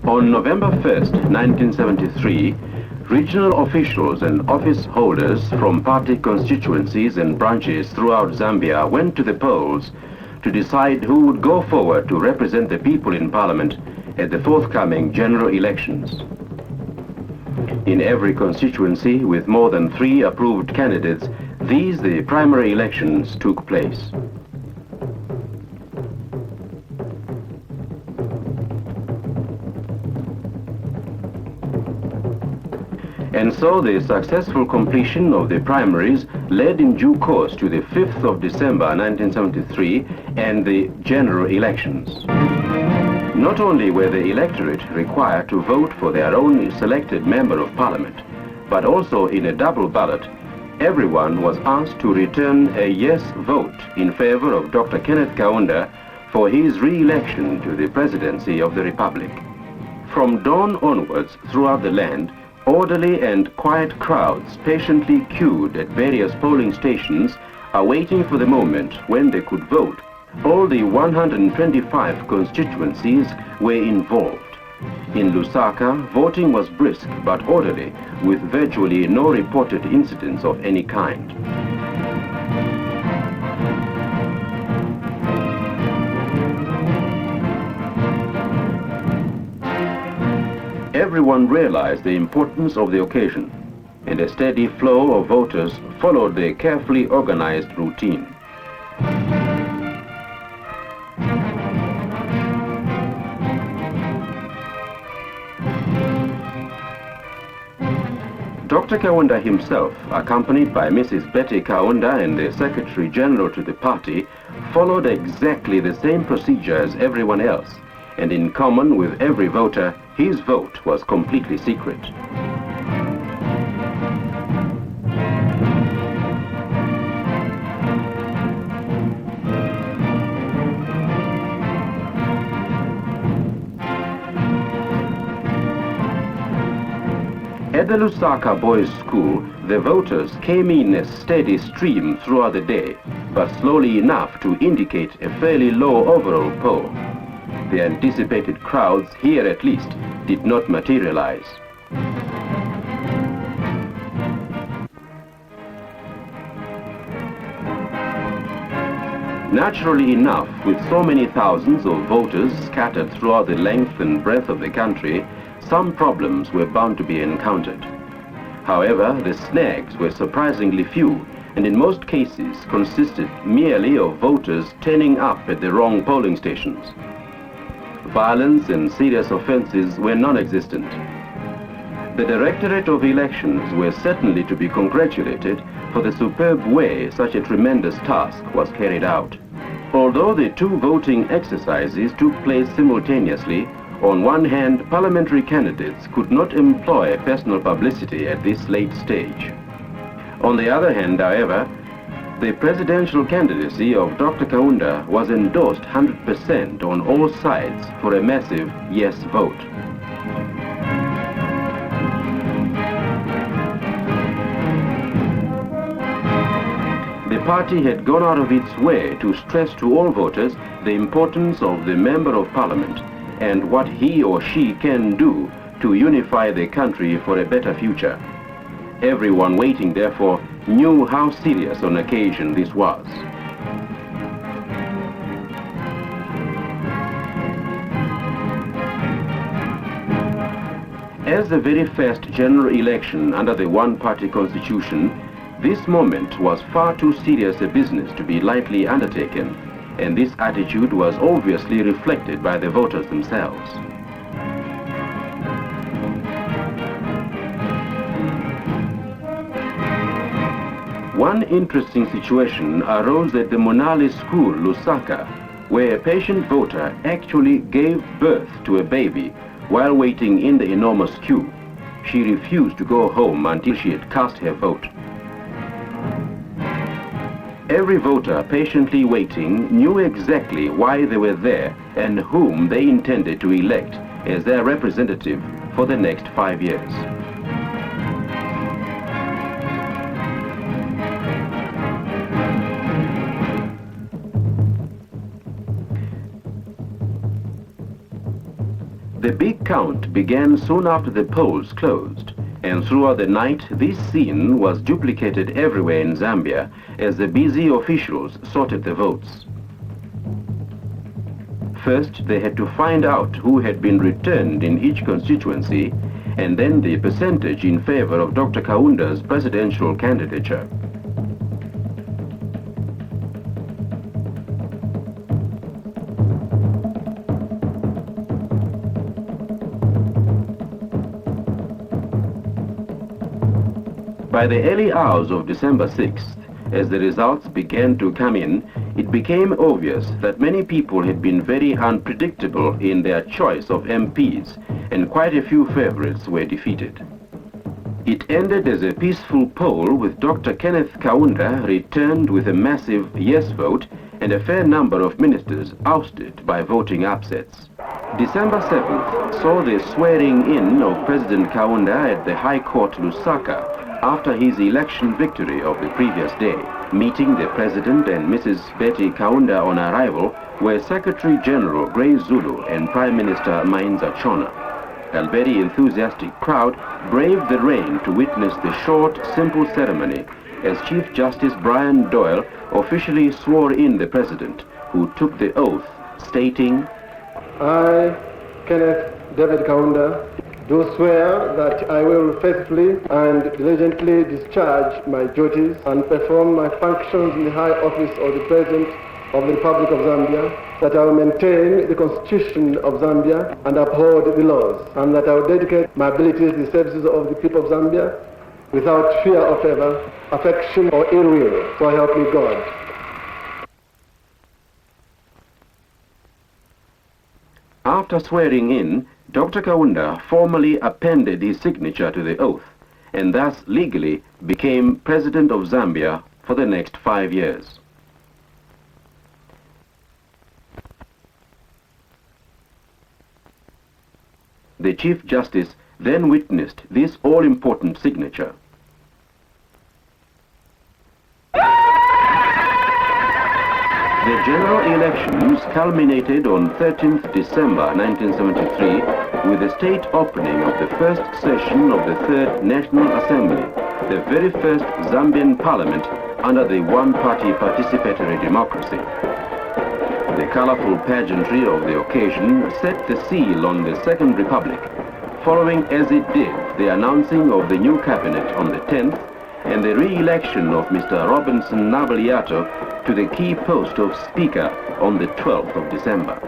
On November 1st, 1973, regional officials and office holders from party constituencies and branches throughout Zambia went to the polls to decide who would go forward to represent the people in Parliament at the forthcoming general elections. In every constituency with more than 3 approved candidates, the primary elections took place. And so the successful completion of the primaries led in due course to the 5th of December 1973 and the general elections. Not only were the electorate required to vote for their own selected member of parliament, but also in a double ballot, everyone was asked to return a yes vote in favor of Dr. Kenneth Kaunda for his re-election to the presidency of the Republic. From dawn onwards throughout the land, orderly and quiet crowds patiently queued at various polling stations, awaiting for the moment when they could vote. All the 125 constituencies were involved. In Lusaka, voting was brisk but orderly, with virtually no reported incidents of any kind. Everyone realized the importance of the occasion, and a steady flow of voters followed the carefully organized routine. Dr. Kaunda himself, accompanied by Mrs. Betty Kaunda and the Secretary General to the party, followed exactly the same procedure as everyone else, and in common with every voter, his vote was completely secret. At the Lusaka Boys' School, the voters came in a steady stream throughout the day, but slowly enough to indicate a fairly low overall poll. The anticipated crowds, here at least, did not materialize. Naturally enough, with so many thousands of voters scattered throughout the length and breadth of the country, some problems were bound to be encountered. However, the snags were surprisingly few, and in most cases consisted merely of voters turning up at the wrong polling stations. Violence and serious offences were non-existent. The Directorate of Elections were certainly to be congratulated for the superb way such a tremendous task was carried out. Although the 2 voting exercises took place simultaneously, on one hand, parliamentary candidates could not employ personal publicity at this late stage. On the other hand, however, the presidential candidacy of Dr. Kaunda was endorsed 100% on all sides for a massive yes vote. The party had gone out of its way to stress to all voters the importance of the Member of Parliament and what he or she can do to unify the country for a better future. Everyone waiting, therefore, knew how serious an occasion this was. As the very first general election under the one-party constitution, this moment was far too serious a business to be lightly undertaken, and this attitude was obviously reflected by the voters themselves. One interesting situation arose at the Monali school, Lusaka, where a patient voter actually gave birth to a baby while waiting in the enormous queue. She refused to go home until she had cast her vote. Every voter patiently waiting knew exactly why they were there and whom they intended to elect as their representative for the next 5 years. The big count began soon after the polls closed, and throughout the night this scene was duplicated everywhere in Zambia as the busy officials sorted the votes. First, they had to find out who had been returned in each constituency, and then the percentage in favor of Dr. Kaunda's presidential candidature. By the early hours of December 6th, as the results began to come in, it became obvious that many people had been very unpredictable in their choice of MPs, and quite a few favorites were defeated. It ended as a peaceful poll with Dr. Kenneth Kaunda returned with a massive yes vote and a fair number of ministers ousted by voting upsets. December 7th saw the swearing in of President Kaunda at the High Court Lusaka after his election victory of the previous day. Meeting the President and Mrs. Betty Kaunda on arrival were Secretary General Grey Zulu and Prime Minister Mainza Chona. A very enthusiastic crowd braved the rain to witness the short, simple ceremony as Chief Justice Brian Doyle officially swore in the President, who took the oath, stating, I, Kenneth David Kaunda, do swear that I will faithfully and diligently discharge my duties and perform my functions in the high office of the President of the Republic of Zambia, that I will maintain the Constitution of Zambia and uphold the laws, and that I will dedicate my abilities to the services of the people of Zambia without fear of favor, affection or ill will. So help me God. After swearing in, Dr. Kaunda formally appended his signature to the oath, and thus legally became President of Zambia for the next 5 years. The Chief Justice then witnessed this all-important signature. The general elections culminated on 13th December 1973 with the state opening of the first session of the Third National Assembly, the very first Zambian parliament under the one-party participatory democracy. The colorful pageantry of the occasion set the seal on the Second Republic, following as it did the announcing of the new cabinet on the 10th and the re-election of Mr. Robinson Nabaliato to the key post of Speaker on the 12th of December.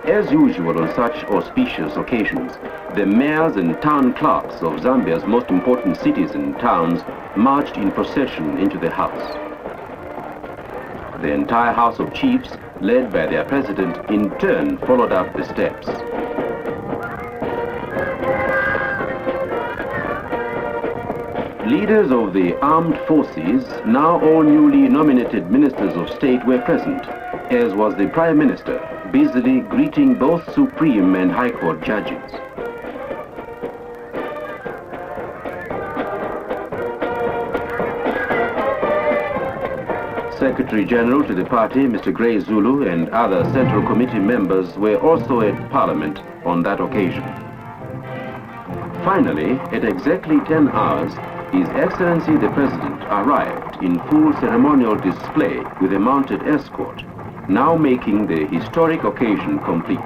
As usual on such auspicious occasions, the mayors and town clerks of Zambia's most important cities and towns marched in procession into the house. The entire House of Chiefs, led by their president, in turn followed up the steps. Leaders of the armed forces, now all newly nominated ministers of state, were present, as was the Prime Minister, busily greeting both Supreme and High Court judges. Secretary General to the party, Mr. Grey Zulu, and other Central Committee members were also at Parliament on that occasion. Finally, at exactly 10 hours, His Excellency the President arrived in full ceremonial display with a mounted escort, now making the historic occasion complete.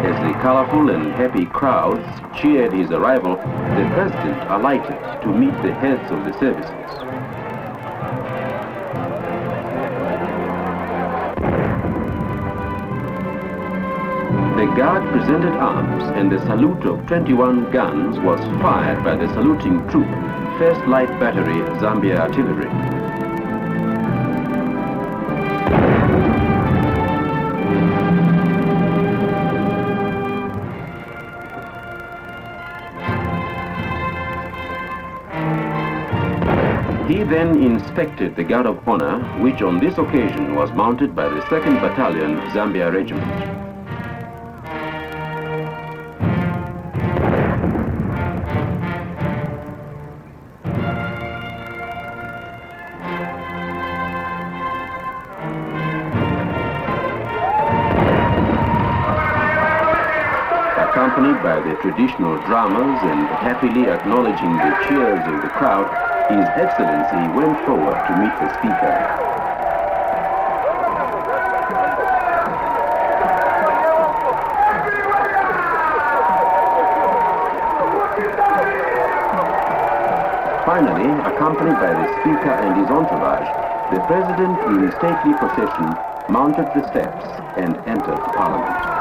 As the colorful and happy crowds cheered his arrival, the President alighted to meet the heads of the services. The guard presented arms, and the salute of 21 guns was fired by the saluting troop, 1st Light Battery Zambia Artillery. He then inspected the Guard of Honor, which on this occasion was mounted by the 2nd Battalion Zambia Regiment. accompanied by the traditional drummers and happily acknowledging the cheers of the crowd, His Excellency went forward to meet the Speaker. Finally, accompanied by the Speaker and his entourage, the President in stately procession mounted the steps and entered Parliament.